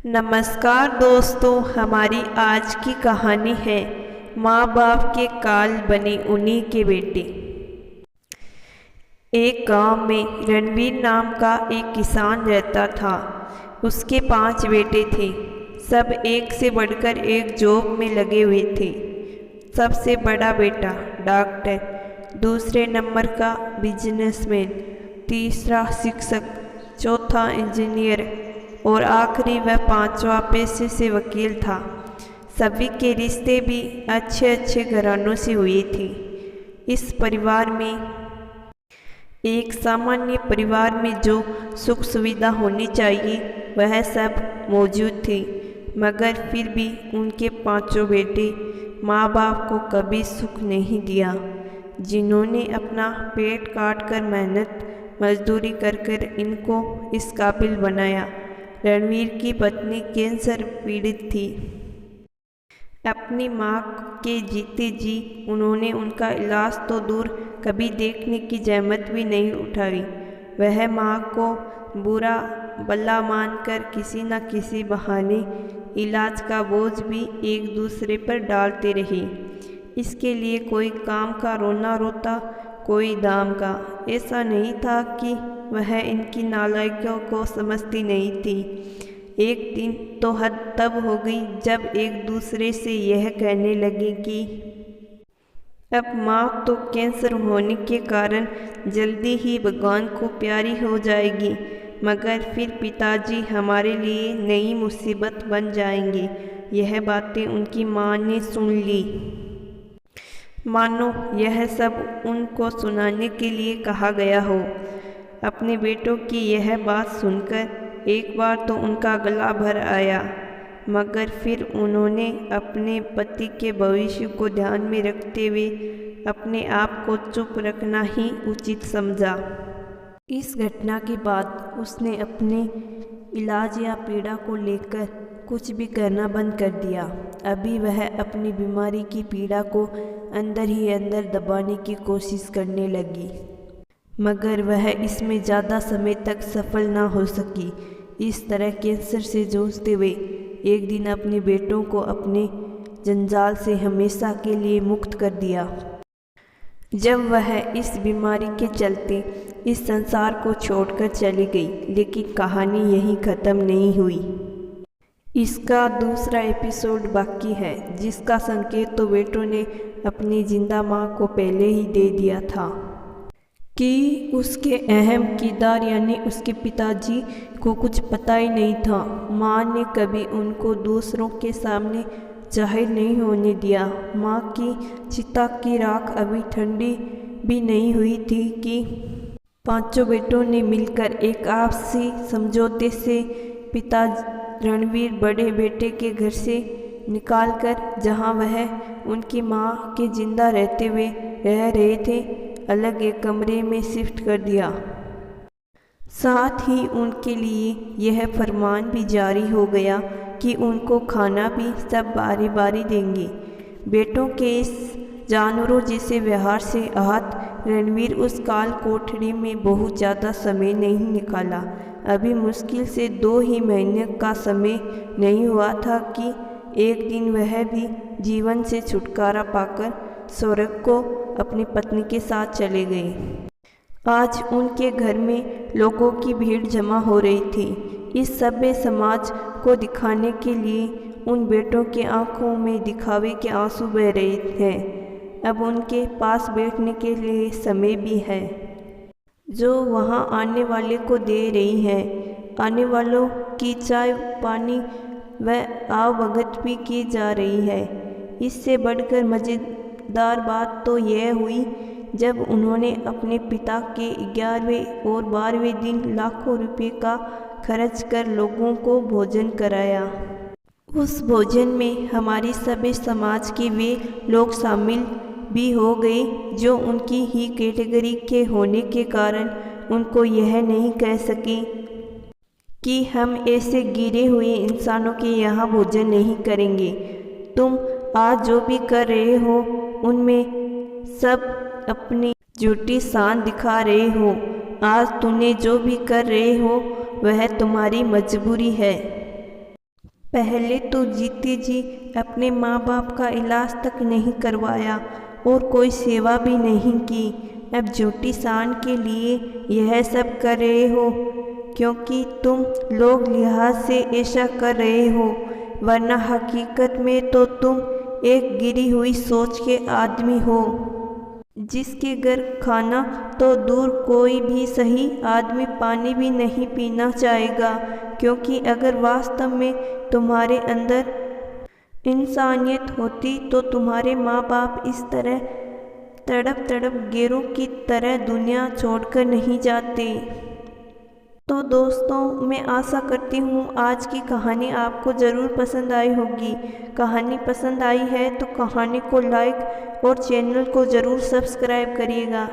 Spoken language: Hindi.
नमस्कार दोस्तों, हमारी आज की कहानी है माँ बाप के काल बने उन्हीं के बेटे। एक गांव में रणवीर नाम का एक किसान रहता था। उसके 5 बेटे थे। सब एक से बढ़कर एक जॉब में लगे हुए थे। सबसे बड़ा बेटा डॉक्टर, दूसरे नंबर का बिजनेसमैन, तीसरा शिक्षक, चौथा इंजीनियर और आखिरी व 5वां पेशे से वकील था। सभी के रिश्ते भी अच्छे अच्छे घरानों से हुए थे। इस परिवार में, एक सामान्य परिवार में जो सुख सुविधा होनी चाहिए वह सब मौजूद थी, मगर फिर भी उनके 5 बेटे माँ बाप को कभी सुख नहीं दिया। जिन्होंने अपना पेट काट कर मेहनत मजदूरी कर कर इनको इस काबिल बनाया। रणवीर की पत्नी कैंसर पीड़ित थी। अपनी माँ के जीते जी उन्होंने उनका इलाज तो दूर कभी देखने की जहमत भी नहीं उठाई। वह माँ को बुरा भला मानकर किसी न किसी बहाने इलाज का बोझ भी एक दूसरे पर डालते रहे। इसके लिए कोई काम का रोना रोता, कोई दाम का। ऐसा नहीं था कि वह इनकी नालायकियों को समझती नहीं थी। एक दिन तो हद तब हो गई जब एक दूसरे से यह कहने लगी कि अब माँ तो कैंसर होने के कारण जल्दी ही भगवान को प्यारी हो जाएगी, मगर फिर पिताजी हमारे लिए नई मुसीबत बन जाएंगे। यह बातें उनकी माँ ने सुन ली। मानो यह सब उनको सुनाने के लिए कहा गया हो। अपने बेटों की यह बात सुनकर एक बार तो उनका गला भर आया, मगर फिर उन्होंने अपने पति के भविष्य को ध्यान में रखते हुए अपने आप को चुप रखना ही उचित समझा। इस घटना के बाद उसने अपने इलाज या पीड़ा को लेकर कुछ भी करना बंद कर दिया। अभी वह अपनी बीमारी की पीड़ा को अंदर ही अंदर दबाने की कोशिश करने लगी, मगर वह इसमें ज़्यादा समय तक सफल ना हो सकी। इस तरह कैंसर से जूझते हुए एक दिन अपने बेटों को अपने जंजाल से हमेशा के लिए मुक्त कर दिया। जब वह इस बीमारी के चलते इस संसार को छोड़कर चली गई, लेकिन कहानी यहीं ख़त्म नहीं हुई। इसका दूसरा एपिसोड बाकी है, जिसका संकेत तो बेटों ने अपनी जिंदा माँ को पहले ही दे दिया था कि उसके अहम किरदार यानी उसके पिताजी को कुछ पता ही नहीं था। माँ ने कभी उनको दूसरों के सामने जाहिर नहीं होने दिया। माँ की चिता की राख अभी ठंडी भी नहीं हुई थी कि 5 बेटों ने मिलकर एक आपसी समझौते से पिता रणवीर बड़े बेटे के घर से निकालकर, जहाँ वह उनकी माँ के जिंदा रहते हुए रह रहे थे, अलग एक कमरे में शिफ्ट कर दिया। साथ ही उनके लिए यह फरमान भी जारी हो गया कि उनको खाना भी सब बारी बारी देंगे। बेटों के इस जानवरों जैसे व्यवहार से आहत रणवीर उस काल कोठरी में बहुत ज़्यादा समय नहीं निकाला। अभी मुश्किल से 2 ही महीने का समय नहीं हुआ था कि एक दिन वह भी जीवन से छुटकारा पाकर स्वर्ग को अपनी पत्नी के साथ चले गए। आज उनके घर में लोगों की भीड़ जमा हो रही थी। इस सभ्य समाज को दिखाने के लिए उन बेटों के आंखों में दिखावे के आंसू बह रहे हैं। अब उनके पास बैठने के लिए समय भी है, जो वहां आने वाले को दे रही है। आने वालों की चाय पानी व आवभगत भी की जा रही है। इससे बढ़कर मज़ेदार बात तो यह हुई जब उन्होंने अपने पिता के 11वें और 12वें दिन लाखों रुपए का खर्च कर लोगों को भोजन कराया। उस भोजन में हमारी सभ्य समाज के वे लोग शामिल भी हो गए जो उनकी ही कैटेगरी के होने के कारण उनको यह नहीं कह सके कि हम ऐसे गिरे हुए इंसानों के यहाँ भोजन नहीं करेंगे। तुम आज जो भी कर रहे हो उनमें सब अपनी झूठी शान दिखा रहे हो। आज तुमने जो भी कर रहे हो वह तुम्हारी मजबूरी है। पहले तो जीते जी अपने माँ बाप का इलाज तक नहीं करवाया और कोई सेवा भी नहीं की। अब झूठी शान के लिए यह सब कर रहे हो क्योंकि तुम लोग लिहाज से ऐसा कर रहे हो, वरना हकीकत में तो तुम एक गिरी हुई सोच के आदमी हो जिसके घर खाना तो दूर कोई भी सही आदमी पानी भी नहीं पीना चाहेगा, क्योंकि अगर वास्तव में तुम्हारे अंदर इंसानियत होती तो तुम्हारे माँ बाप इस तरह तड़प तड़प गेरों की तरह दुनिया छोड़कर नहीं जाते। तो दोस्तों, मैं आशा करती हूँ आज की कहानी आपको ज़रूर पसंद आई होगी। कहानी पसंद आई है तो कहानी को लाइक और चैनल को ज़रूर सब्सक्राइब करिएगा।